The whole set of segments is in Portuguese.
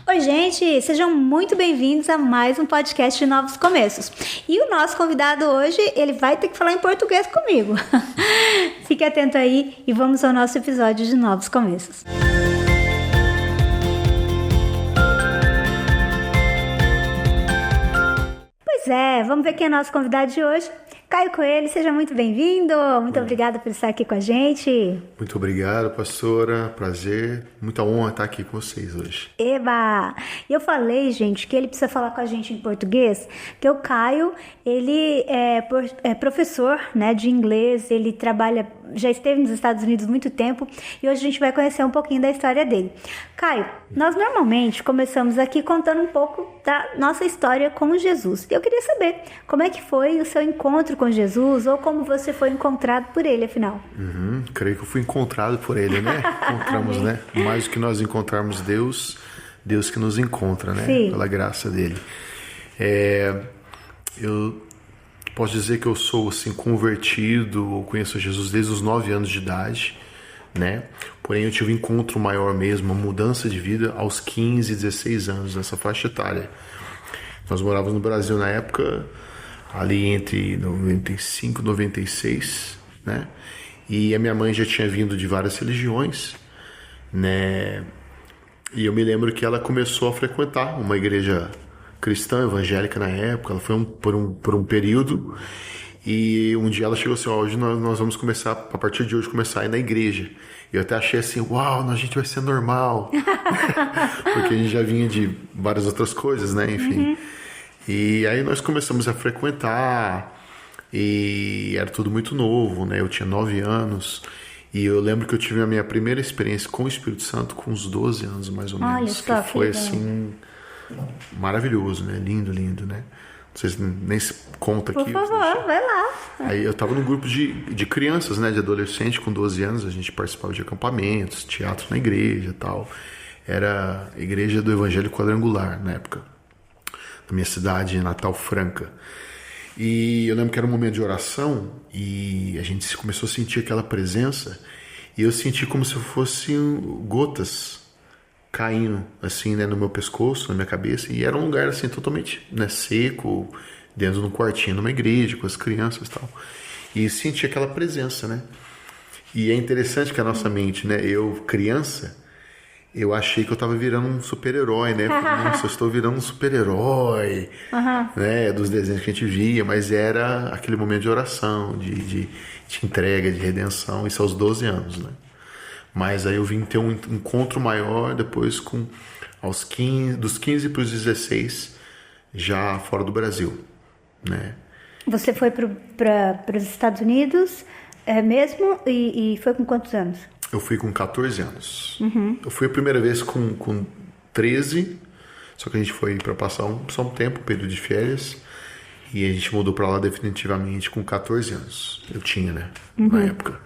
Oi, gente! Sejam muito bem-vindos a mais um podcast de Novos Começos. E o nosso convidado hoje, ele vai ter que falar em português comigo. Fique atento aí e vamos ao nosso episódio de Novos Começos. Pois é, vamos ver quem é nosso convidado de hoje. Caio Coelho, seja muito bem-vindo. Muito obrigada por estar aqui com a gente. Muito obrigado, pastora. Prazer. Muita honra estar aqui com vocês hoje. Eba! E eu falei, gente, que ele precisa falar com a gente em português, porque o Caio, ele é professor, né, de inglês, ele trabalha, já esteve nos Estados Unidos há muito tempo, e hoje a gente vai conhecer um pouquinho da história dele. Caio, nós normalmente começamos aqui contando um pouco da nossa história com Jesus. E eu queria saber, como é que foi o seu encontro com Jesus, ou como você foi encontrado por ele, afinal? Creio que eu fui encontrado por ele, né? Encontramos, né? Mais do que nós encontrarmos Deus, Deus que nos encontra, né? Sim. Pela graça dele. Eu posso dizer que eu sou, assim, convertido, eu conheço Jesus desde os 9 anos de idade, né? Porém, eu tive um encontro maior mesmo, uma mudança de vida aos 15, 16 anos, nessa faixa etária. Nós morávamos no Brasil na época, ali entre 95 e 96, né? E a minha mãe já tinha vindo de várias religiões, né? E eu me lembro que ela começou a frequentar uma igreja cristã, evangélica na época. Ela foi por um período, e um dia ela chegou assim: hoje nós vamos começar, a partir de hoje, começar a ir na igreja. E eu até achei assim, uau, a gente vai ser normal. Porque a gente já vinha de várias outras coisas, né? Enfim. E aí nós começamos a frequentar, e era tudo muito novo, né? Eu tinha 9 anos, e eu lembro que eu tive a minha primeira experiência com o Espírito Santo com uns 12 anos, mais ou menos. Olha só, que foi, que legal. assim, maravilhoso, né? Lindo, lindo, né? Vocês nem se conta aqui. Por favor, vai lá. Aí eu tava num grupo de crianças, né? De adolescente com 12 anos, a gente participava de acampamentos, teatro na igreja e tal. Era a igreja do Evangelho Quadrangular, na época, na minha cidade natal, Franca. E eu lembro que era um momento de oração, e a gente começou a sentir aquela presença, e eu senti como se fossem gotas caindo, assim, né, no meu pescoço, na minha cabeça, e era um lugar, assim, totalmente, né, seco, dentro de um quartinho, numa igreja, com as crianças e tal. E senti aquela presença, né? E é interessante que a nossa mente, né, eu, criança, eu achei que eu tava virando um super-herói, né? Nossa, eu estou virando um super-herói, né? Dos desenhos que a gente via, mas era aquele momento de oração, de entrega, de redenção, isso aos 12 anos, né? Mas aí eu vim ter um encontro maior depois dos 15 para os 16, já fora do Brasil, né? Você foi para os Estados Unidos mesmo e foi com quantos anos? Eu fui com 14 anos. Eu fui a primeira vez com 13, só que a gente foi para passar só um tempo, um período de férias, e a gente mudou para lá definitivamente com 14 anos. Eu tinha, né, na época.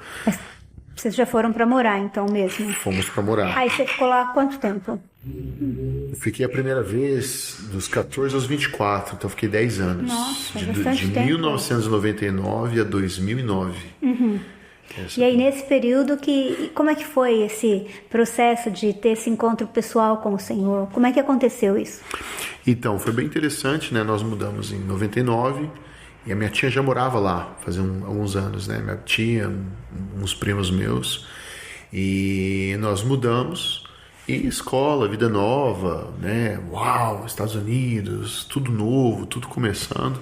Vocês já foram para morar, então, mesmo? Fomos para morar. Aí você ficou lá há quanto tempo? Eu fiquei a primeira vez dos 14 aos 24, então eu fiquei 10 anos. Nossa, de bastante tempo. 1999 a 2009. E aí, nesse período, como é que foi esse processo de ter esse encontro pessoal com o Senhor? Como é que aconteceu isso? Então, foi bem interessante, né? Nós mudamos em 99, e a minha tia já morava lá, fazia alguns anos, né? Minha tia, uns primos meus, e nós mudamos, e escola, vida nova, né? Uau, Estados Unidos, tudo novo, tudo começando.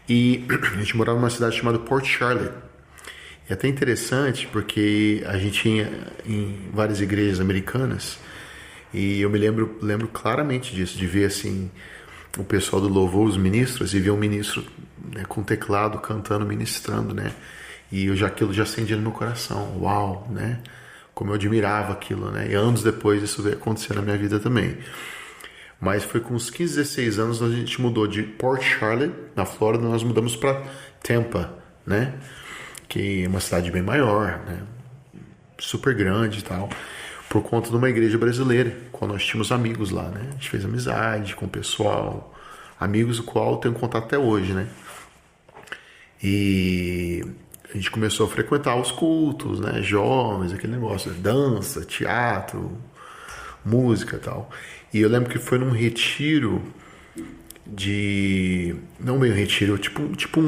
E a gente morava numa cidade chamada Port Charlotte. É até interessante porque a gente ia em várias igrejas americanas, e eu me lembro claramente disso, de ver assim o pessoal do louvor, os ministros, e ver um ministro, né, com teclado cantando, ministrando, né? E aquilo já acendia no meu coração. Uau, né? Como eu admirava aquilo, né? E anos depois isso veio acontecer na minha vida também. Mas foi com uns 15, 16 anos a gente mudou de Port Charlotte, na Flórida, nós mudamos para Tampa, né? Que é uma cidade bem maior, né? Super grande e tal, por conta de uma igreja brasileira, quando nós tínhamos amigos lá, né? A gente fez amizade com o pessoal, amigos o qual eu tenho contato até hoje, né? E a gente começou a frequentar os cultos, né? Jovens, aquele negócio, dança, teatro, música e tal. E eu lembro que foi num retiro não meio retiro, tipo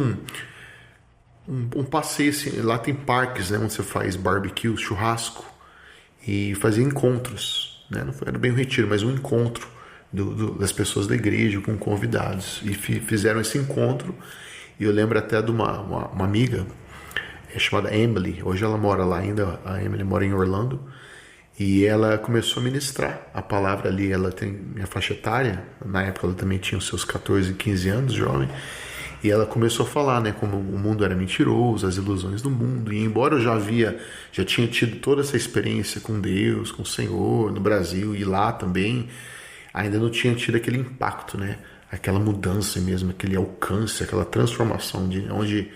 um passeio assim. Lá tem parques, né, onde você faz barbecue, churrasco, e fazia encontros, né? Não era bem um retiro, mas um encontro das pessoas da igreja com convidados, e fizeram esse encontro. E eu lembro até de uma amiga chamada Emily. Hoje ela mora lá ainda. A Emily mora em Orlando, e ela começou a ministrar a palavra ali. Ela tem minha faixa etária, na época ela também tinha os seus 14, 15 anos, jovem. E ela começou a falar, né, como o mundo era mentiroso, as ilusões do mundo. E embora eu já tinha tido toda essa experiência com Deus, com o Senhor, no Brasil e lá também, ainda não tinha tido aquele impacto, né, aquela mudança mesmo, aquele alcance, aquela transformação de onde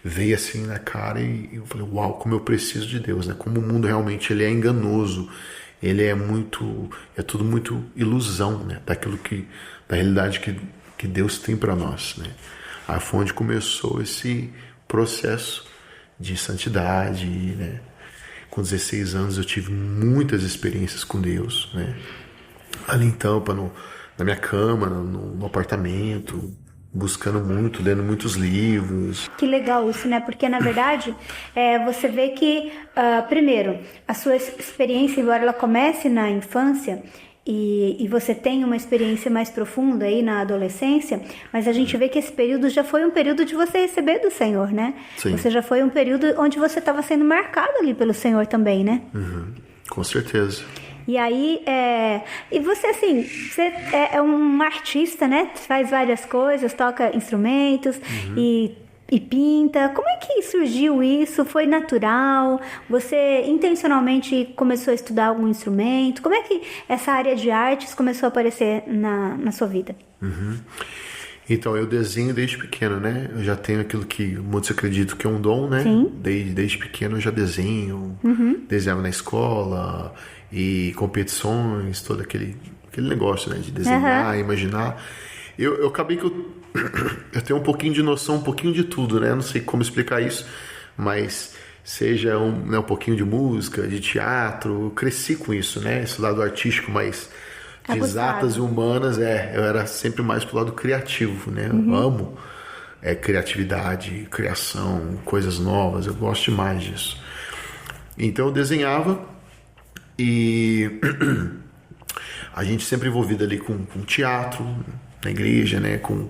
veio assim na cara. E eu falei, uau, como eu preciso de Deus, né, como o mundo realmente ele é enganoso, ele é tudo muito ilusão, né, da realidade que Deus tem para nós, né. Aí foi onde começou esse processo de santidade, né? Com 16 anos eu tive muitas experiências com Deus, né? Ali em Tampa, na minha cama, no apartamento, buscando muito, lendo muitos livros. Que legal isso, né? Porque, na verdade, você vê que, primeiro, a sua experiência, embora ela comece na infância, e você tem uma experiência mais profunda aí na adolescência, mas a gente vê que esse período já foi um período de você receber do Senhor, né? Sim. Você já foi um período onde você estava sendo marcado ali pelo Senhor também, né? Uhum, com certeza. E aí, e você, assim, você é um artista, né? Faz várias coisas, toca instrumentos e pinta. Como é que surgiu isso? Foi natural? Você intencionalmente começou a estudar algum instrumento? Como é que essa área de artes começou a aparecer na sua vida? Uhum. Então, eu desenho desde pequeno, né? Eu já tenho aquilo que muitos acreditam que é um dom, né? Sim. Desde pequeno eu já desenho, desenhava na escola, e competições, todo aquele negócio, né? De desenhar, imaginar. Eu acabei que eu tenho um pouquinho de noção, um pouquinho de tudo, né? Eu não sei como explicar isso, mas seja um pouquinho de música, de teatro, eu cresci com isso, né? Esse lado artístico mais de exatas e humanas, eu era sempre mais pro lado criativo, né? Eu amo criatividade, criação, coisas novas, eu gosto demais disso. Então eu desenhava e a gente sempre envolvido ali com teatro, na igreja, né? Com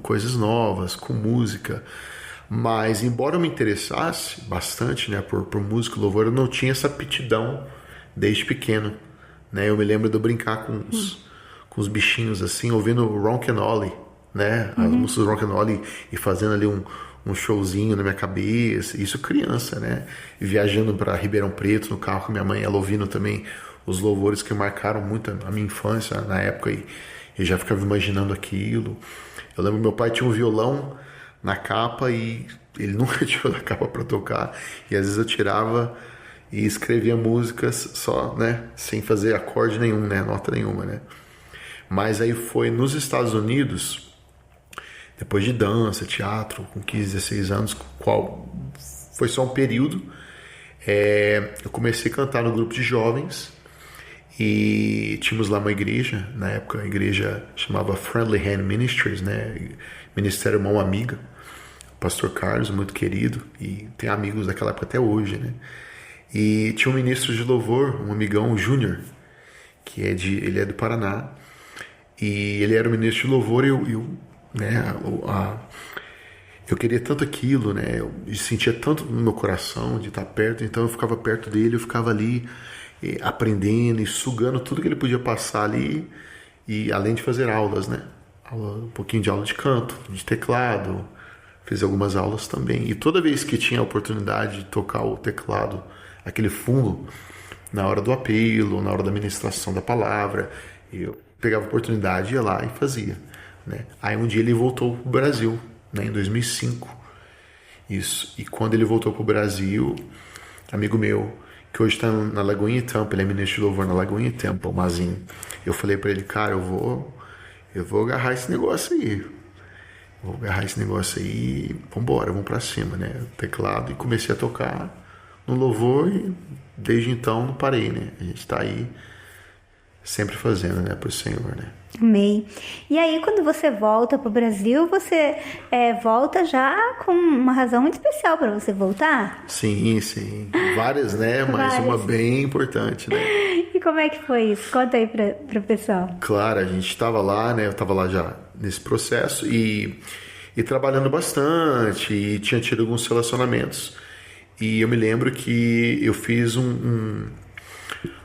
coisas novas, com música. Mas embora eu me interessasse bastante, né, por música e louvor, eu não tinha essa aptidão desde pequeno, né? Eu me lembro de eu brincar com os bichinhos assim, ouvindo Ron Kenoly, né? As músicas do Ron Kenoly e fazendo ali um showzinho na minha cabeça. Isso criança, né? E viajando para Ribeirão Preto no carro com minha mãe, ela ouvindo também os louvores que marcaram muito a minha infância na época, e eu já ficava imaginando aquilo. Eu lembro que meu pai tinha um violão na capa e ele nunca tirou da capa para tocar, e às vezes eu tirava e escrevia músicas só, né, sem fazer acorde nenhum, né, nota nenhuma, né. Mas aí foi nos Estados Unidos, depois de dança, teatro, com 15, 16 anos, qual foi só um período, eu comecei a cantar no grupo de jovens. E tínhamos lá uma igreja, na época a igreja chamava Friendly Hand Ministries, né? Ministério Mão Amiga. O pastor Carlos, muito querido, e tem amigos daquela época até hoje, né? E tinha um ministro de louvor, um amigão, o Júnior, que ele é do Paraná, e ele era o ministro de louvor, e eu queria tanto aquilo, né? Eu sentia tanto no meu coração de estar perto, então eu ficava perto dele, eu ficava ali aprendendo e sugando tudo que ele podia passar ali, e além de fazer aulas, né? Um pouquinho de aula de canto, de teclado, fiz algumas aulas também. E toda vez que tinha a oportunidade de tocar o teclado, aquele fundo, na hora do apelo, na hora da ministração da palavra, eu pegava a oportunidade, ia lá e fazia, né? Aí um dia ele voltou pro Brasil, né? Em 2005. Isso. E quando ele voltou pro Brasil, amigo meu, que hoje está na Lagoinha Tampa, ele é ministro de louvor na Lagoinha Tampa, o Mazinho. Eu falei para ele, cara, eu vou agarrar esse negócio aí. Vou agarrar esse negócio aí e vambora, vamos pra cima, né? Teclado, e comecei a tocar no louvor, e desde então não parei, né? A gente tá aí sempre fazendo, né, pro Senhor, né. Amém. E aí, quando você volta para o Brasil, você volta já com uma razão muito especial para você voltar? Sim. Várias, né, mas uma bem importante, né. E como é que foi isso? Conta aí para o pessoal. Claro, a gente estava lá, né, eu estava lá já nesse processo e trabalhando bastante e tinha tido alguns relacionamentos. E eu me lembro que eu fiz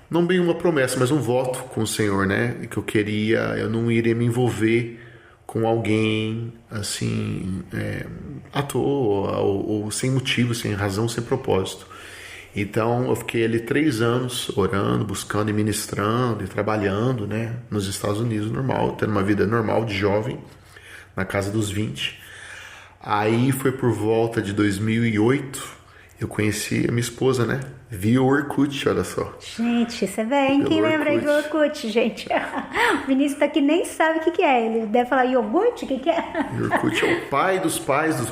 não bem uma promessa, mas um voto com o Senhor, né? Que eu não iria me envolver com alguém assim, à toa, ou sem motivo, sem razão, sem propósito. Então eu fiquei ali 3 anos orando, buscando e ministrando e trabalhando, né? Nos Estados Unidos, normal, tendo uma vida normal de jovem, na casa dos 20. Aí foi por volta de 2008, eu conheci a minha esposa, né? Via o Orkut, olha só. Gente, isso é bem. Quem lembra aí do Orkut, gente? O Vinícius tá aqui nem sabe o que é. Ele deve falar iogurte, o que é? O Orkut é o pai dos pais do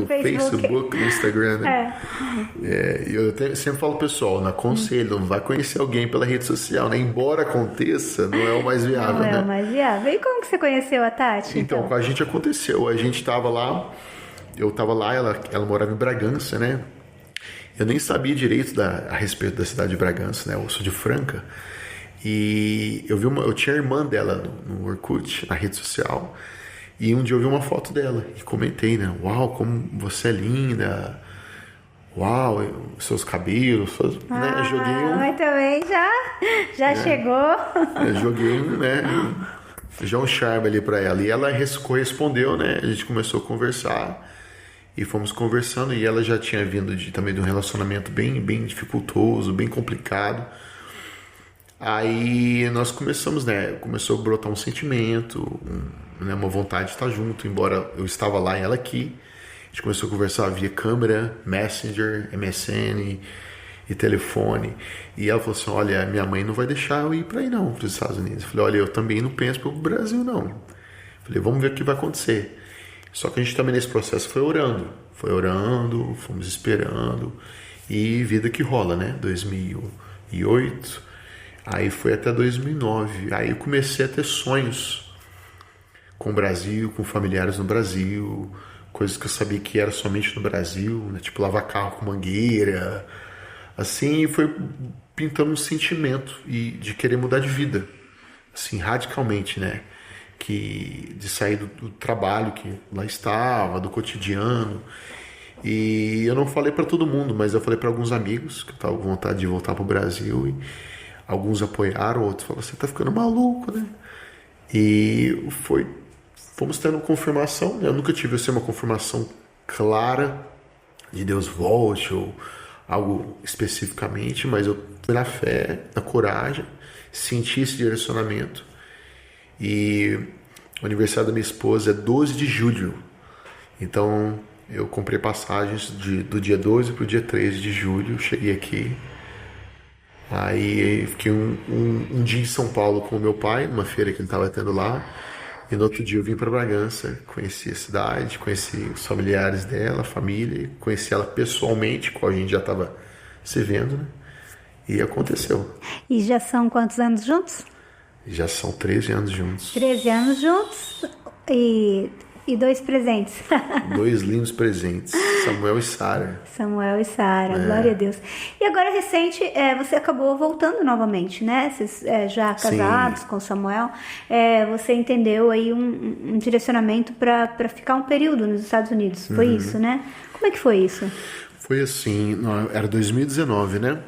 Facebook, do Instagram, né? Eu sempre falo pro pessoal, não aconselho, não vai conhecer alguém pela rede social, né? Embora aconteça, não é o mais viável, né? Não é o mais viável. E como que você conheceu a Tati? Então, com a gente aconteceu. A gente tava lá, eu tava lá, ela morava em Bragança, né? Eu nem sabia direito a respeito da cidade de Bragança, né? Eu sou de Franca. E eu tinha a irmã dela no Orkut, na rede social. E um dia eu vi uma foto dela e comentei, né? Uau, como você é linda. Uau, seus cabelos. Né? Joguei mas também já chegou. Eu joguei já um charme ali pra ela. E ela correspondeu, né? A gente começou a conversar. E fomos conversando, e ela já tinha vindo também de um relacionamento bem dificultoso, bem complicado. Aí nós começamos, né? Começou a brotar um sentimento, uma vontade de estar junto, embora eu estava lá e ela aqui. A gente começou a conversar via câmera, Messenger, MSN e telefone. E ela falou assim, olha, minha mãe não vai deixar eu ir para aí não, para os Estados Unidos. Eu falei, olha, eu também não penso para o Brasil não. Eu falei, vamos ver o que vai acontecer. Só que a gente também nesse processo foi orando, fomos esperando e vida que rola, né? 2008, aí foi até 2009, aí eu comecei a ter sonhos com o Brasil, com familiares no Brasil, coisas que eu sabia que era somente no Brasil, né? Tipo lavar carro com mangueira, assim, foi pintando um sentimento de querer mudar de vida, assim, radicalmente, né? De sair do trabalho que lá estava, do cotidiano. E eu não falei para todo mundo, mas eu falei para alguns amigos que eu estava com vontade de voltar para o Brasil, e alguns apoiaram, outros falaram, você tá ficando maluco, né? E fomos tendo confirmação, né? Eu nunca tive uma confirmação clara de Deus volte ou algo especificamente, mas eu fui na fé, na coragem, senti esse direcionamento. E o aniversário da minha esposa é 12 de julho. Então eu comprei passagens do dia 12 para o dia 13 de julho. Cheguei aqui. Aí fiquei um dia em São Paulo com o meu pai, numa feira que ele estava tendo lá. E no outro dia eu vim para Bragança. Conheci a cidade, conheci os familiares dela, a família. Conheci ela pessoalmente, com a gente já estava se vendo, né? E aconteceu. E já são quantos anos juntos? Já são 13 anos juntos. 13 anos juntos e 2 presentes. 2 lindos presentes, Samuel e Sara. Samuel e Sara, glória a Deus. E agora, recente, você acabou voltando novamente, né? Vocês já casados com Samuel, você entendeu aí um direcionamento para ficar um período nos Estados Unidos. Foi isso, né? Como é que foi isso? Foi assim, era 2019, né?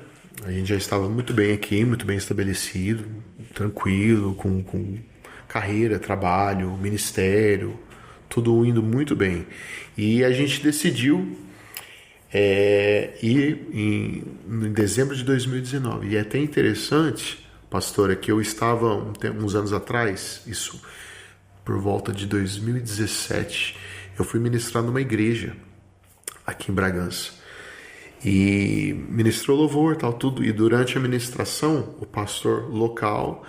A gente já estava muito bem aqui, muito bem estabelecido, tranquilo, com carreira, trabalho, ministério, tudo indo muito bem. E a gente decidiu ir em dezembro de 2019. E é até interessante, pastora, que eu estava uns anos atrás, isso por volta de 2017, eu fui ministrar numa igreja aqui em Bragança. E ministrou louvor, tal, tudo. E durante a ministração, o pastor local,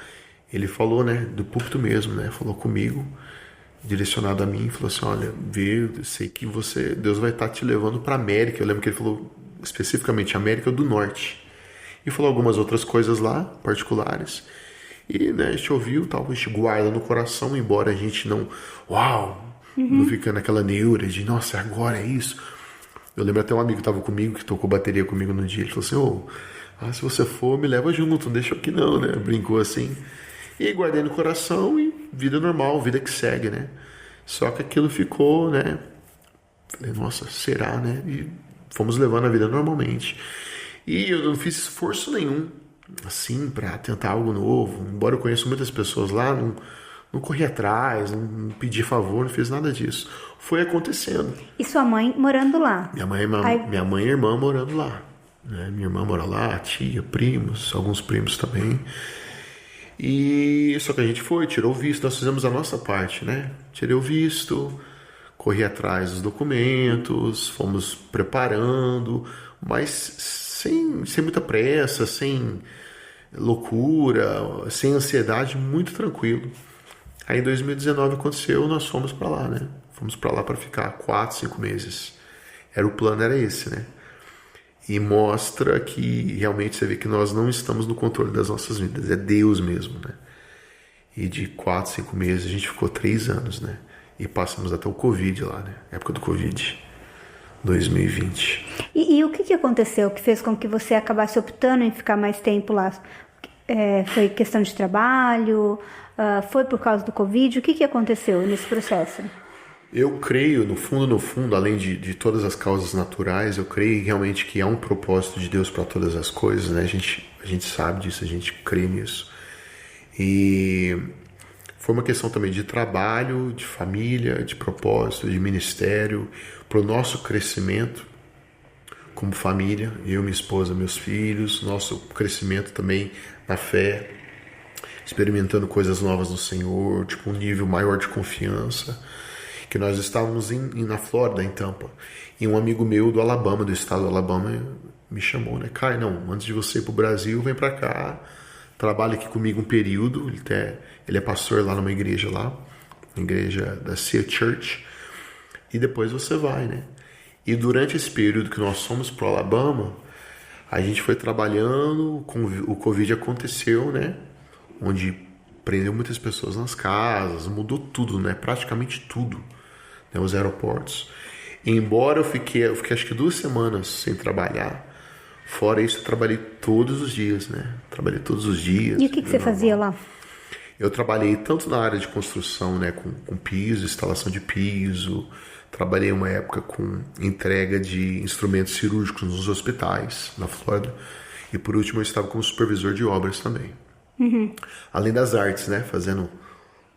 ele falou, né, do púlpito mesmo, né, falou comigo, direcionado a mim, falou assim, olha, eu sei que Deus vai estar te levando para América. Eu lembro que ele falou especificamente América do Norte. E falou algumas outras coisas lá, particulares. E, né, a gente ouviu, tal, a gente guarda no coração, embora a gente não, não fica naquela neura de, nossa, agora é isso. Eu lembro até um amigo que estava comigo, que tocou bateria comigo no dia, ele falou assim, se você for, me leva junto, não deixa aqui não, né? Brincou assim. E guardei no coração e vida normal, vida que segue, né? Só que aquilo ficou, né? Falei, nossa, será, né? E fomos levando a vida normalmente. E eu não fiz esforço nenhum, assim, para tentar algo novo. Embora eu conheça muitas pessoas lá, não corri atrás, não pedi favor, não fiz nada disso. Foi acontecendo. E sua mãe morando lá? Minha mãe e irmã morando lá. Né? Minha irmã mora lá, tia, primos, alguns primos também. E só que a gente foi, tirou o visto, nós fizemos a nossa parte, né? Tirei o visto, corri atrás dos documentos, fomos preparando, mas sem muita pressa, sem loucura, sem ansiedade, muito tranquilo. Aí em 2019 aconteceu, nós fomos para lá, né? Fomos para lá para ficar 4, 5 meses. O plano era esse, né? E mostra que realmente você vê que nós não estamos no controle das nossas vidas, é Deus mesmo, né? E de 4, 5 meses a gente ficou 3 anos, né? E passamos até o Covid lá, né? Época do Covid, 2020. E o que aconteceu que fez com que você acabasse optando em ficar mais tempo lá? Foi questão de trabalho? Foi por causa do Covid? O que aconteceu nesse processo? Eu creio, no fundo, além de todas as causas naturais, eu creio realmente que há um propósito de Deus para todas as coisas, né? A gente sabe disso, a gente crê nisso. E foi uma questão também de trabalho, de família, de propósito, de ministério, para o nosso crescimento como família, eu, minha esposa, meus filhos, nosso crescimento também na fé, experimentando coisas novas no Senhor, tipo um nível maior de confiança. Que nós estávamos na Flórida, em Tampa, e um amigo meu do Alabama, do estado do Alabama, me chamou, né? Kai, antes de você ir pro Brasil, vem pra cá, trabalha aqui comigo um período, ele é pastor lá numa igreja lá, na igreja da Sea Church, e depois você vai, né? E durante esse período que nós fomos pro Alabama, a gente foi trabalhando, o Covid aconteceu, né? Onde prendeu muitas pessoas nas casas, mudou tudo, né? Praticamente tudo. Né? Os aeroportos. E embora eu fiquei acho que 2 semanas sem trabalhar, fora isso eu trabalhei todos os dias, né? Trabalhei todos os dias. E o que você fazia lá? Eu trabalhei tanto na área de construção, né? Com piso, instalação de piso. Trabalhei uma época com entrega de instrumentos cirúrgicos nos hospitais, na Flórida. E por último eu estava como supervisor de obras também. Uhum. Além das artes, né? Fazendo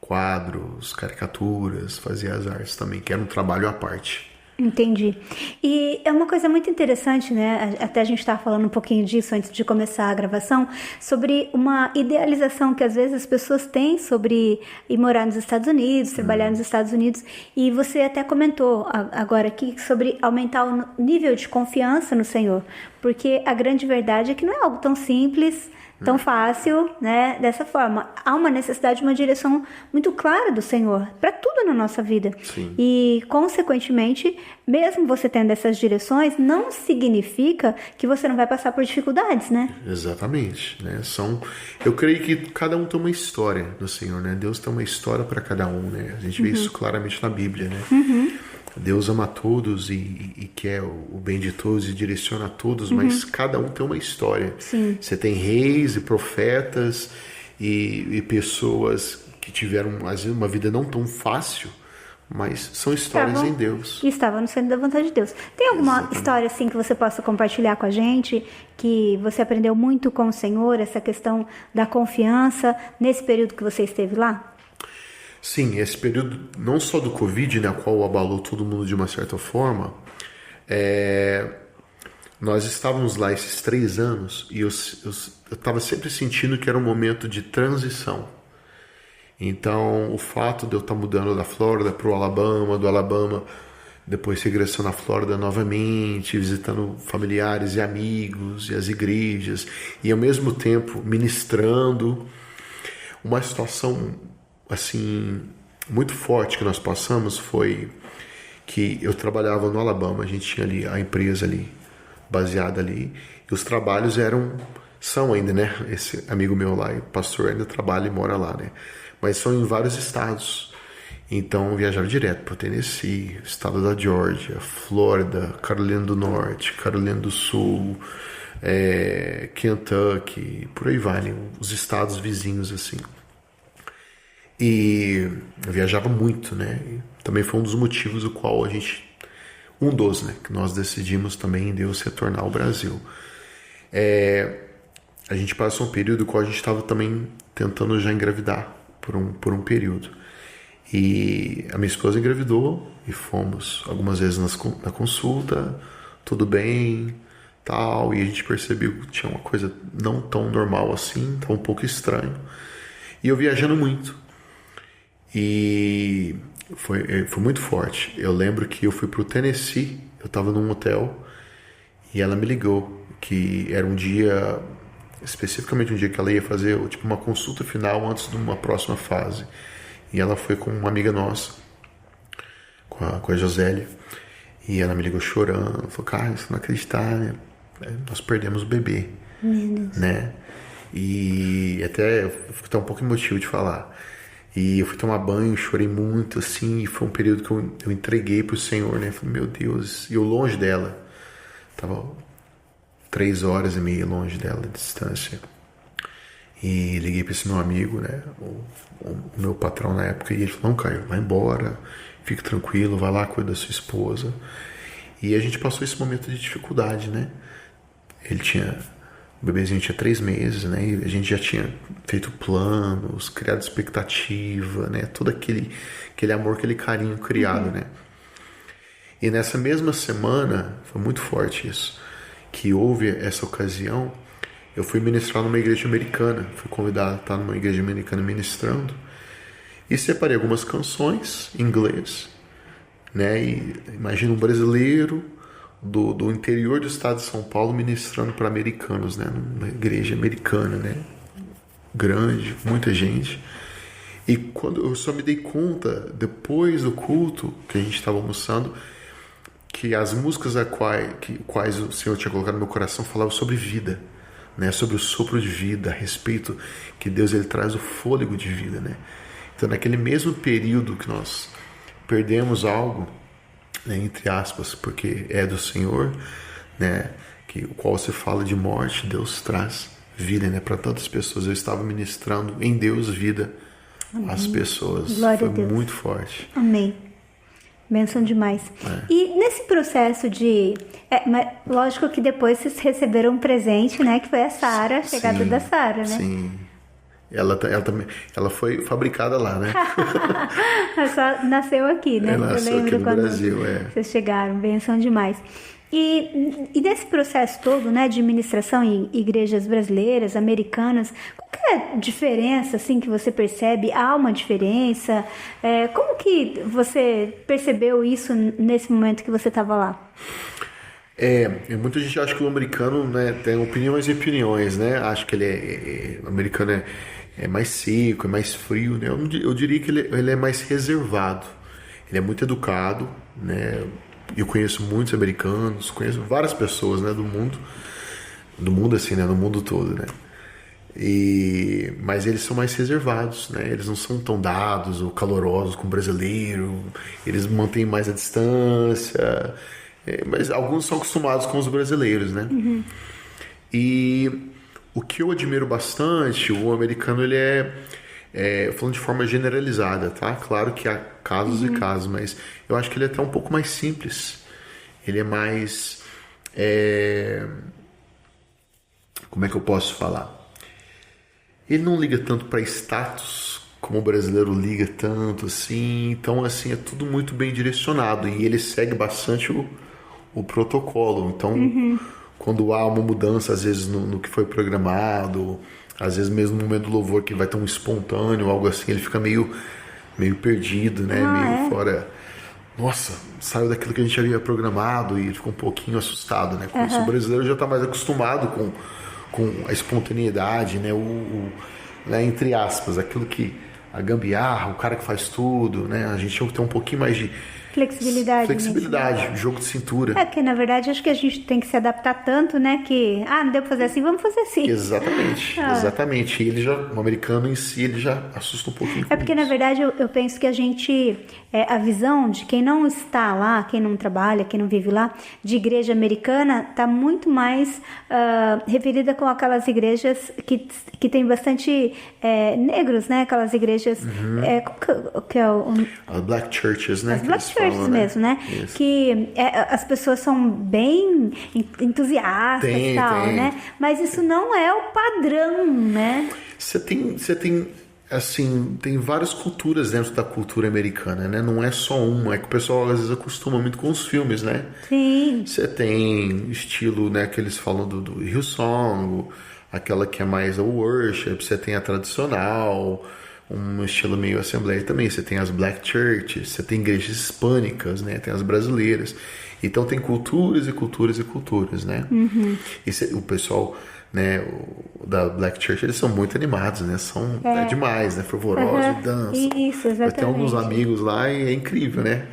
quadros, caricaturas, fazia as artes também, que era um trabalho à parte. Entendi. E é uma coisa muito interessante, né? Até a gente estava falando um pouquinho disso antes de começar a gravação, sobre uma idealização que às vezes as pessoas têm sobre ir morar nos Estados Unidos, trabalhar nos Estados Unidos. E você até comentou agora aqui sobre aumentar o nível de confiança no Senhor. Porque a grande verdade é que não é algo tão simples, tão fácil, né? Dessa forma. Há uma necessidade, uma direção muito clara do Senhor para tudo na nossa vida. Sim. E, consequentemente, mesmo você tendo essas direções, não significa que você não vai passar por dificuldades, né? Exatamente, né? Eu creio que cada um tem uma história do Senhor, né? Deus tem uma história para cada um, né? A gente vê isso claramente na Bíblia, né? Deus ama a todos e quer o bem de todos e direciona a todos, mas cada um tem uma história. Sim. Você tem reis e profetas e pessoas que tiveram às vezes uma vida não tão fácil, mas são histórias em Deus. E estavam no centro da vontade de Deus. Tem alguma história assim que você possa compartilhar com a gente, que você aprendeu muito com o Senhor, essa questão da confiança, nesse período que você esteve lá? Sim, esse período não só do Covid, né, a qual abalou todo mundo de uma certa forma, nós estávamos lá esses 3 anos e eu estava sempre sentindo que era um momento de transição. Então, o fato de eu estar mudando da Flórida para o Alabama, do Alabama, depois regressando à Flórida novamente, visitando familiares e amigos e as igrejas, e ao mesmo tempo ministrando, uma situação assim muito forte que nós passamos foi que eu trabalhava no Alabama, a gente tinha ali a empresa ali baseada ali, e os trabalhos eram são ainda, né? Esse amigo meu lá, o pastor, ainda trabalha e mora lá, né? Mas são em vários estados. Então eu viajava direto para o Tennessee, estado da Georgia, Flórida, Carolina do Norte, Carolina do Sul, Kentucky, por aí vai, né? Os estados vizinhos assim. E eu viajava muito, né? E também foi um dos motivos o qual né? Que nós decidimos também em Deus retornar ao Brasil. A gente passou um período no qual a gente estava também tentando já engravidar por um período. E a minha esposa engravidou e fomos algumas vezes na consulta, tudo bem, tal, e a gente percebeu que tinha uma coisa não tão normal assim, tão um pouco estranho. E eu viajando muito. E foi muito forte. Eu lembro que eu fui pro Tennessee, eu estava num hotel e ela me ligou que era um dia, especificamente um dia que ela ia fazer tipo uma consulta final antes de uma próxima fase. E ela foi com uma amiga nossa, com a Josélia, e ela me ligou chorando, falou, cara, você não acreditar, né? Nós perdemos o bebê, né? E até eu fico até um pouco emotivo de falar. E eu fui tomar banho, chorei muito, assim, e foi um período que eu entreguei pro Senhor, né? Falei, meu Deus, e eu longe dela, tava 3 horas e meia longe dela, de distância. E liguei para esse meu amigo, né, o meu patrão na época, e ele falou, não, Caio, vai embora, fique tranquilo, vai lá, cuida da sua esposa. E a gente passou esse momento de dificuldade, né? O bebezinho tinha 3 meses, né? E a gente já tinha feito planos, criado expectativa, né? Todo aquele amor, aquele carinho criado, né? E nessa mesma semana, foi muito forte isso, que houve essa ocasião. Eu fui ministrar numa igreja americana, fui convidado a estar numa igreja americana ministrando, e separei algumas canções em inglês, né? E imagina um brasileiro do interior do estado de São Paulo ministrando para americanos, né? Numa igreja americana, né? Grande, muita gente. E quando eu só me dei conta, depois do culto, que a gente estava almoçando, que as músicas quais o Senhor tinha colocado no meu coração falavam sobre vida, né, sobre o sopro de vida, a respeito que Deus ele traz o fôlego de vida, né? Então naquele mesmo período que nós perdemos algo, né, entre aspas, porque é do Senhor, né, o qual se fala de morte, Deus traz vida, né, para tantas pessoas. Eu estava ministrando em Deus vida às pessoas. Glória foi a Deus. muito forte. Amém. Bênção demais. E nesse processo de... mas lógico que depois vocês receberam um presente, né? Que foi a Sara, a chegada da Sara, né? Sim. Ela foi fabricada lá, né? Só nasceu aqui, né? Ela nasceu aqui no Brasil, vocês chegaram. Bênção demais. E nesse processo todo, né, de ministração em igrejas brasileiras, americanas, qual que é a diferença, assim, que você percebe? Há uma diferença? Como que você percebeu isso nesse momento que você estava lá? Muita gente acha que o americano, né, tem opiniões e opiniões, né? Acho que o americano é mais seco, é mais frio, né? Eu diria que ele é mais reservado. Ele é muito educado, né? Eu conheço muitos americanos, conheço várias pessoas, né, do mundo assim, né, no mundo todo, né? Mas eles são mais reservados, né? Eles não são tão dados ou calorosos como o brasileiro. Eles mantêm mais a distância. Mas alguns são acostumados com os brasileiros, né? Uhum. E o que eu admiro bastante, o americano, ele falando de forma generalizada, tá? Claro que há casos e casos, mas eu acho que ele é até um pouco mais simples. Ele é mais... como é que eu posso falar? Ele não liga tanto para status como o brasileiro liga tanto, assim. Então, assim, é tudo muito bem direcionado. E ele segue bastante o protocolo. Então, quando há uma mudança, às vezes, no que foi programado... Às vezes mesmo no momento do louvor que vai ter um espontâneo, algo assim, ele fica meio perdido, né? Meio fora. Nossa, saiu daquilo que a gente havia programado e fica um pouquinho assustado, né? Com isso, o brasileiro já está mais acostumado com a espontaneidade, né? Né? Entre aspas, aquilo que a gambiarra, o cara que faz tudo, né? A gente tem que ter um pouquinho mais Flexibilidade. Flexibilidade, jogo de cintura. Porque na verdade acho que a gente tem que se adaptar tanto, né? Que, não deu pra fazer assim, vamos fazer assim. Exatamente. E o americano em si, ele já assusta um pouquinho. Porque na verdade eu penso que a gente, a visão de quem não está lá, quem não trabalha, quem não vive lá, de igreja americana, tá muito mais referida com aquelas igrejas que tem bastante negros, né? Aquelas igrejas, que é as Black Churches, né? As Black Churches mesmo, né? Isso. Que as pessoas são bem entusiastas e tal, né? Mas isso não é o padrão, né? Você tem assim, tem várias culturas dentro da cultura americana, né? Não é só uma, é que o pessoal às vezes acostuma muito com os filmes, né? Sim. Você tem estilo, né, que eles falam do Hillsong, aquela que é mais a worship, você tem a tradicional, um estilo meio assembleia também, você tem as Black Churches, você tem igrejas hispânicas, né? Tem as brasileiras. Então tem culturas e culturas e culturas, né? E o pessoal, né, da Black Church, eles são muito animados, né? É demais, né? Fervorosos, dançam. Isso, exatamente. Eu tenho alguns amigos lá e é incrível, né?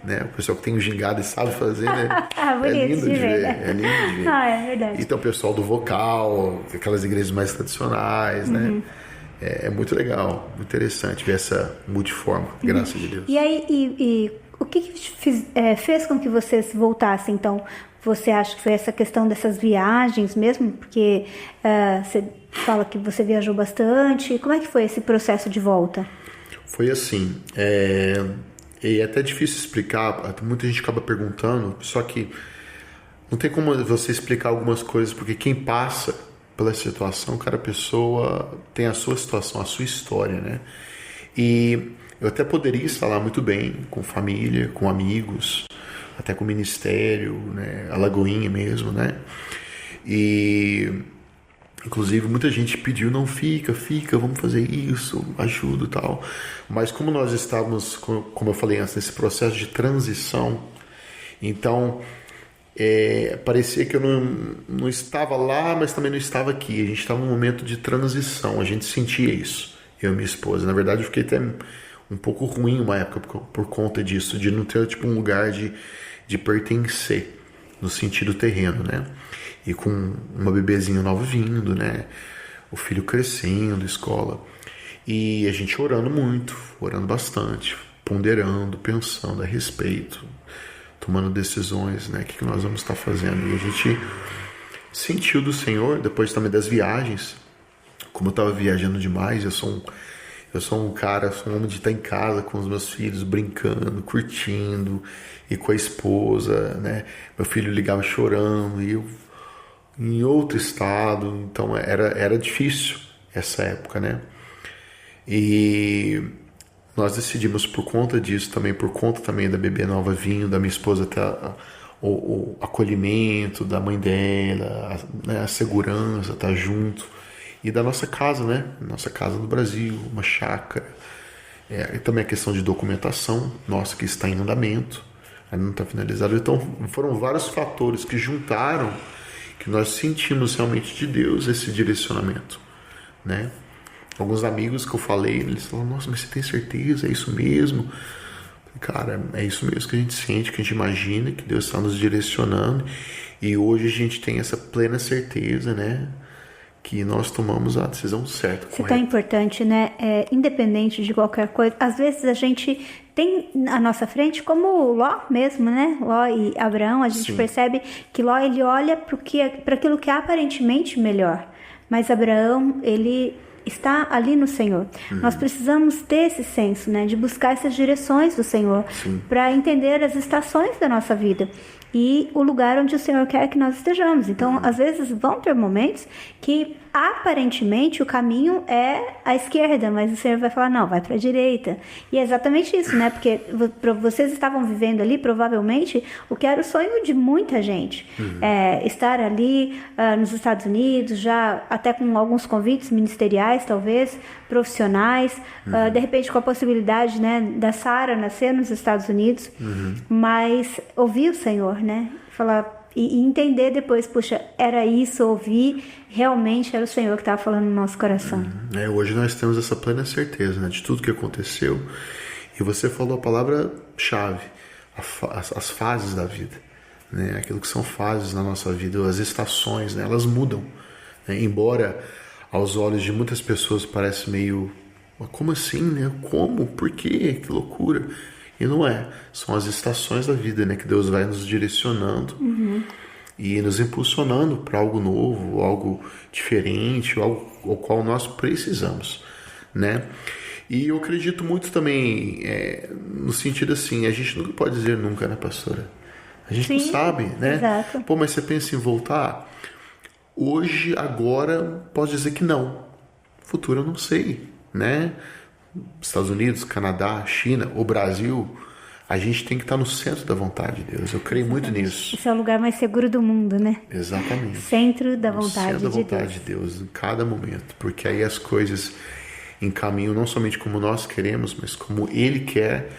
Né? O pessoal que tem o gingado e sabe fazer, né? Bonito, é lindo de ver. É lindo de ver. É verdade. E tem o pessoal do vocal, aquelas igrejas mais tradicionais, né? É muito legal, muito interessante ver essa multiforma, graças a Deus. E aí, o que fez com que vocês voltassem, então? Você acha que foi essa questão dessas viagens mesmo? Porque você fala que você viajou bastante. Como é que foi esse processo de volta? Foi assim, é até difícil explicar, muita gente acaba perguntando, só que não tem como você explicar algumas coisas, porque quem passa pela situação, cada pessoa tem a sua situação, a sua história, né? E eu até poderia estar lá muito bem, com família, com amigos, até com o ministério, né? A Lagoinha mesmo, né? E inclusive muita gente pediu, não, fica, vamos fazer isso, ajuda e tal. Mas como nós estávamos, como eu falei antes, nesse processo de transição, então parecia que eu não estava lá, mas também não estava aqui. A gente estava num momento de transição, a gente sentia isso, eu e minha esposa. Na verdade eu fiquei até um pouco ruim uma época por conta disso, de não ter tipo um lugar de pertencer no sentido terreno, né? E com uma bebezinha nova vindo, né? O filho crescendo, escola. E a gente orando muito, orando bastante, ponderando, pensando a respeito, tomando decisões, né? O que nós vamos estar fazendo. E a gente sentiu do Senhor, depois também das viagens, como eu estava viajando demais, eu sou um cara, sou um homem de estar em casa com os meus filhos, brincando, curtindo, e com a esposa, né? Meu filho ligava chorando, e eu em outro estado, então era difícil essa época, né? E nós decidimos por conta disso também, por conta também da bebê nova vindo, da minha esposa ter o acolhimento da mãe dela, né? A segurança, estar junto, e da nossa casa, né? Nossa casa no Brasil, uma chácara. E também a questão de documentação, nossa, que está em andamento, ainda não está finalizado. Então foram vários fatores que juntaram, que nós sentimos realmente de Deus esse direcionamento, né? Alguns amigos que eu falei, eles falaram, nossa, mas você tem certeza? É isso mesmo? Cara, é isso mesmo que a gente sente, que a gente imagina, que Deus está nos direcionando, e hoje a gente tem essa plena certeza, né? Que nós tomamos a decisão certa. Isso é tão importante, né? Independente de qualquer coisa. Às vezes a gente tem à nossa frente, como Ló mesmo, né? Ló e Abraão, a gente percebe que Ló, ele olha para aquilo que é aparentemente melhor. Mas Abraão, ele está ali no Senhor. Nós precisamos ter esse senso, né? De buscar essas direções do Senhor, para entender as estações da nossa vida e o lugar onde o Senhor quer que nós estejamos. Então, às vezes vão ter momentos que aparentemente o caminho é à esquerda, mas o Senhor vai falar, não, vai para a direita. E é exatamente isso, né? Porque vocês estavam vivendo ali, provavelmente, o que era o sonho de muita gente. Estar ali nos Estados Unidos, já até com alguns convites ministeriais, talvez, profissionais, de repente com a possibilidade, né, da Sara nascer nos Estados Unidos, mas ouvir o Senhor, né? Falar e entender depois, puxa, era isso, ouvir, realmente era o Senhor que estava falando no nosso coração. Hoje nós temos essa plena certeza, né, de tudo que aconteceu. E você falou a palavra-chave, as fases da vida, né? Aquilo que são fases na nossa vida, as estações, né? Elas mudam, né? Embora aos olhos de muitas pessoas pareça meio, como assim, né? Como? Por quê? Que loucura! E não é. São as estações da vida, né? Que Deus vai nos direcionando e nos impulsionando para algo novo, algo diferente, algo ao qual nós precisamos, né? E eu acredito muito também no sentido assim, a gente nunca pode dizer nunca, né, pastora? A gente não sabe, né? Exato. Pô, mas você pensa em voltar? Hoje, agora, posso dizer que não. Futuro eu não sei, né? Estados Unidos, Canadá, China, o Brasil, a gente tem que estar no centro da vontade de Deus. Eu creio muito nisso. Esse é o lugar mais seguro do mundo, né? Exatamente. Centro da vontade centro da vontade de Deus em cada momento, porque aí as coisas encaminham não somente como nós queremos, mas como Ele quer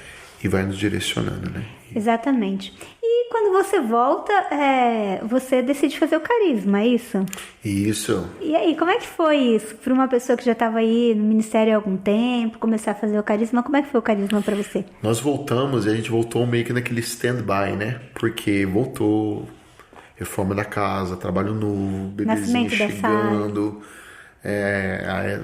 e vai nos direcionando, né? Exatamente. E quando você volta, você decide fazer o carisma, é isso? Isso. E aí, como é que foi isso? Para uma pessoa que já estava aí no ministério há algum tempo, começar a fazer o carisma, como é que foi o carisma para você? Nós voltamos e a gente voltou meio que naquele stand-by, né? Porque voltou, reforma da casa, trabalho novo, bebezinho chegando,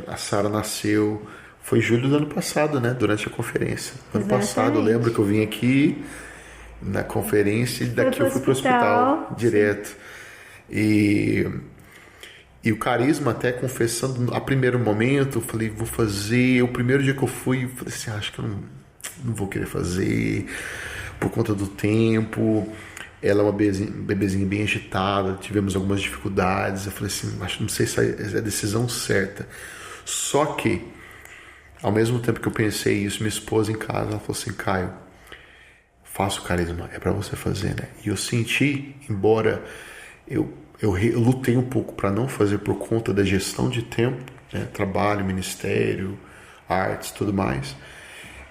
a Sara nasceu. Foi em julho do ano passado, né? Durante a conferência. Ano passado, eu lembro que eu vim aqui na conferência e daqui eu fui pro hospital direto. E o carisma, até confessando, a primeiro momento, eu falei, vou fazer. O primeiro dia que eu fui, eu falei assim, acho que eu não vou querer fazer por conta do tempo. Ela é uma bebezinha bem agitada, tivemos algumas dificuldades. Eu falei assim, não sei se é a decisão certa. Só que, ao mesmo tempo que eu pensei isso, minha esposa em casa, ela falou assim, Caio, faça o carisma, é para você fazer, né? E eu senti, embora eu lutei um pouco para não fazer por conta da gestão de tempo, né? Trabalho, ministério, artes, tudo mais,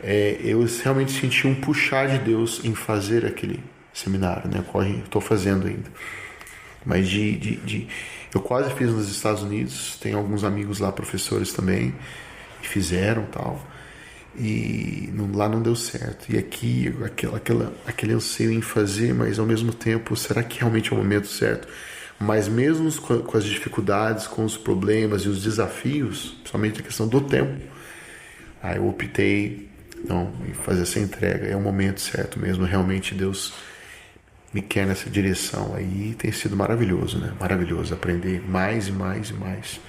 eu realmente senti um puxar de Deus em fazer aquele seminário, né? Qual eu estou fazendo ainda. Mas eu quase fiz nos Estados Unidos, tenho alguns amigos lá, professores também, que fizeram tal. E lá não deu certo. E aqui, aquele anseio em fazer, mas ao mesmo tempo, será que realmente é o momento certo? Mas mesmo com as dificuldades, com os problemas e os desafios, principalmente a questão do tempo, aí eu optei em fazer essa entrega. É o momento certo mesmo. Realmente Deus me quer nessa direção. Aí tem sido maravilhoso, né? Maravilhoso aprender mais e mais e mais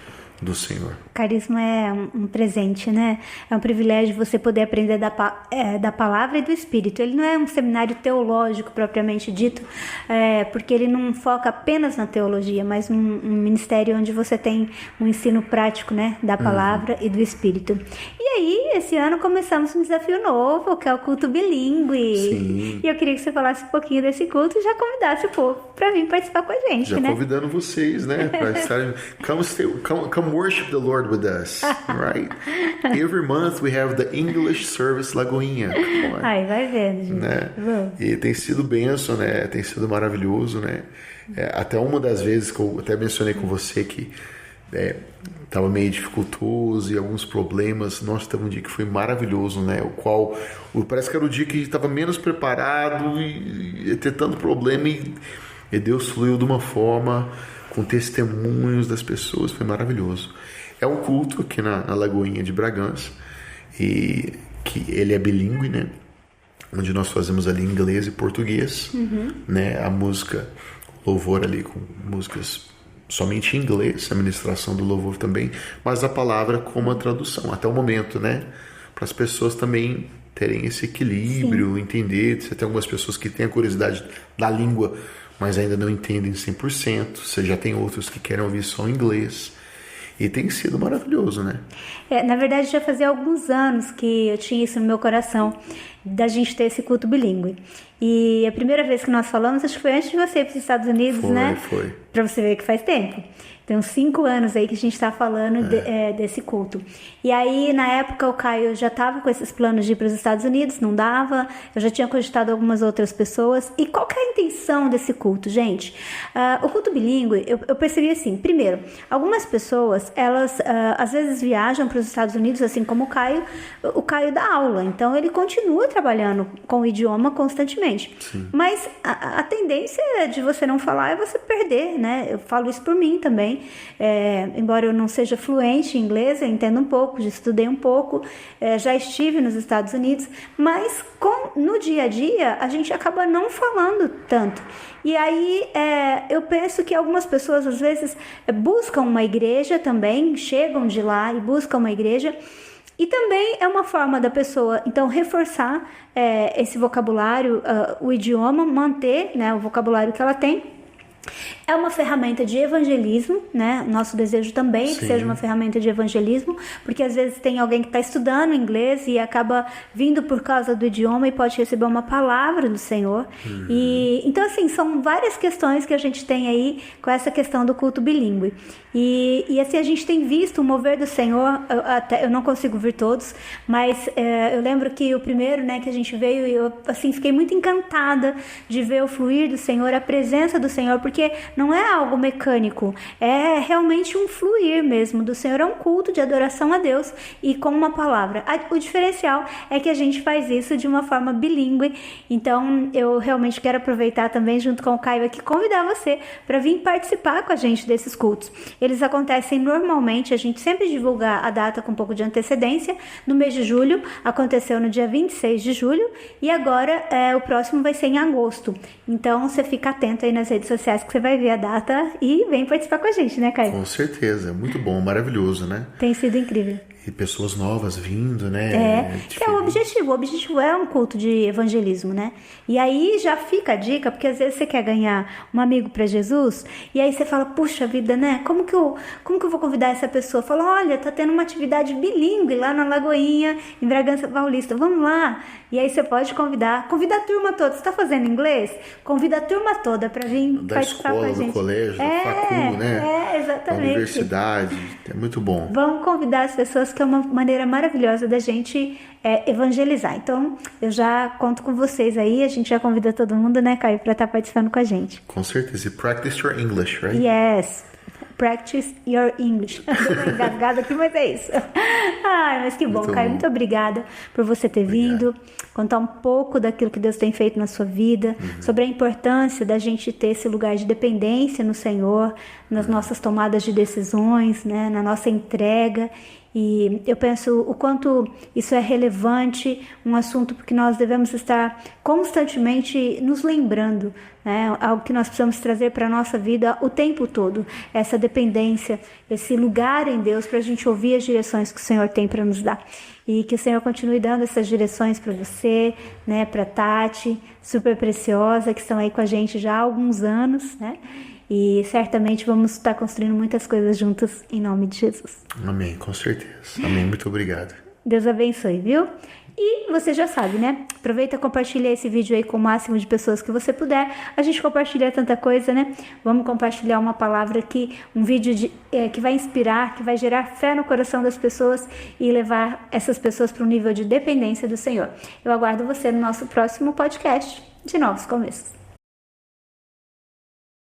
do Senhor. Carisma é um presente, né? É um privilégio você poder aprender da palavra e do Espírito. Ele não é um seminário teológico propriamente dito, porque ele não foca apenas na teologia, mas um ministério onde você tem um ensino prático, né? Da palavra e do Espírito. E aí, esse ano começamos um desafio novo, que é o culto bilíngue. Sim. E eu queria que você falasse um pouquinho desse culto e já convidasse o povo para vir participar com a gente, já né? Convidando vocês, né? Para estarem... Come worship the Lord with us, right? Every month we have the English Service Lagoinha. Come on. Ai, vai vendo, gente. Né? E tem sido bênção, né? Tem sido maravilhoso, né? Até uma das vezes que eu até mencionei com você que estava meio dificultoso e alguns problemas. Nossa, teve um dia que foi maravilhoso, né? Parece que era o dia que a gente estava menos preparado e ter tanto problema e Deus fluiu de uma forma com testemunhos das pessoas, foi maravilhoso. É um culto aqui na Lagoinha de Bragança, e que ele é bilíngue, né? Onde nós fazemos ali inglês e português, né? A música, louvor ali com músicas somente em inglês, a ministração do louvor também, mas a palavra como a tradução, até o momento, né? Para as pessoas também terem esse equilíbrio, sim, entender. Você tem algumas pessoas que têm a curiosidade da língua, mas ainda não entendem 100%. Você já tem outros que querem ouvir só em inglês. E tem sido maravilhoso, né? Na verdade, já fazia alguns anos que eu tinha isso no meu coração, da gente ter esse culto bilíngue. E a primeira vez que nós falamos, acho que foi antes de você ir para os Estados Unidos, né? Foi. Para você ver que faz tempo. Tem uns 5 anos aí que a gente está falando desse culto. E aí, na época, o Caio já estava com esses planos de ir para os Estados Unidos, não dava. Eu já tinha cogitado algumas outras pessoas. E qual que é a intenção desse culto, gente? O culto bilíngue, eu percebi assim, primeiro, algumas pessoas, elas às vezes viajam para os Estados Unidos, assim como o Caio dá aula. Então, ele continua trabalhando com o idioma constantemente. Sim. Mas a tendência de você não falar é você perder, né? Eu falo isso por mim também. Embora eu não seja fluente em inglês, eu entendo um pouco, já estudei um pouco, já estive nos Estados Unidos, mas no dia a dia a gente acaba não falando tanto. E aí eu penso que algumas pessoas às vezes buscam uma igreja também, chegam de lá e buscam uma igreja. E também é uma forma da pessoa, então, reforçar esse vocabulário, o idioma, manter, né, o vocabulário que ela tem. É uma ferramenta de evangelismo, né? Nosso desejo também é que seja uma ferramenta de evangelismo, porque às vezes tem alguém que está estudando inglês e acaba vindo por causa do idioma e pode receber uma palavra do Senhor. E então, assim, são várias questões que a gente tem aí com essa questão do culto bilíngue. E assim, a gente tem visto o mover do Senhor, eu não consigo ver todos, mas eu lembro que o primeiro, né, que a gente veio, eu assim, fiquei muito encantada de ver o fluir do Senhor, a presença do Senhor, porque não é algo mecânico, é realmente um fluir mesmo do Senhor, é um culto de adoração a Deus e com uma palavra. O diferencial é que a gente faz isso de uma forma bilíngue, então eu realmente quero aproveitar também, junto com o Caio aqui, convidar você para vir participar com a gente desses cultos. Eles acontecem normalmente, a gente sempre divulga a data com um pouco de antecedência, no mês de julho, aconteceu no dia 26 de julho, e agora o próximo vai ser em agosto. Então você fica atento aí nas redes sociais que você vai ver a data e vem participar com a gente, né, Caio? Com certeza, muito bom, maravilhoso, né? Tem sido incrível. E pessoas novas vindo, né? Que é o objetivo. O objetivo é um culto de evangelismo, né? E aí já fica a dica, porque às vezes você quer ganhar um amigo para Jesus, e aí você fala, puxa vida, né? Como que eu vou convidar essa pessoa? Fala, olha, tá tendo uma atividade bilíngue lá na Lagoinha, em Bragança Paulista, vamos lá. E aí você pode convida a turma toda. Você tá fazendo inglês? Convida a turma toda para vir da participar escola, com a gente. do colégio, da facu, né? Exatamente. Da universidade, é muito bom. Vamos convidar as pessoas, que é uma maneira maravilhosa da gente evangelizar. Então, eu já conto com vocês aí, a gente já convida todo mundo, né, Caio, para estar participando com a gente. Com certeza. E practice your English, right? Yes. Practice your English. Tô engasgada aqui, mas é isso. Ai, mas que bom, Muito Caio. bom. Muito obrigada por você ter vindo, contar um pouco daquilo que Deus tem feito na sua vida, sobre a importância da gente ter esse lugar de dependência no Senhor, nas nossas tomadas de decisões, né, na nossa entrega. E eu penso o quanto isso é relevante, um assunto porque nós devemos estar constantemente nos lembrando, né? Algo que nós precisamos trazer para a nossa vida o tempo todo, essa dependência, esse lugar em Deus para a gente ouvir as direções que o Senhor tem para nos dar. E que o Senhor continue dando essas direções para você, né? Para Tati, super preciosa, que estão aí com a gente já há alguns anos, né? E certamente vamos estar construindo muitas coisas juntos em nome de Jesus. Amém, com certeza. Amém, muito obrigado. Deus abençoe, viu? E você já sabe, né? Aproveita e compartilha esse vídeo aí com o máximo de pessoas que você puder. A gente compartilha tanta coisa, né? Vamos compartilhar uma palavra aqui, um vídeo que vai inspirar, que vai gerar fé no coração das pessoas e levar essas pessoas para um nível de dependência do Senhor. Eu aguardo você no nosso próximo podcast de Novos Começos.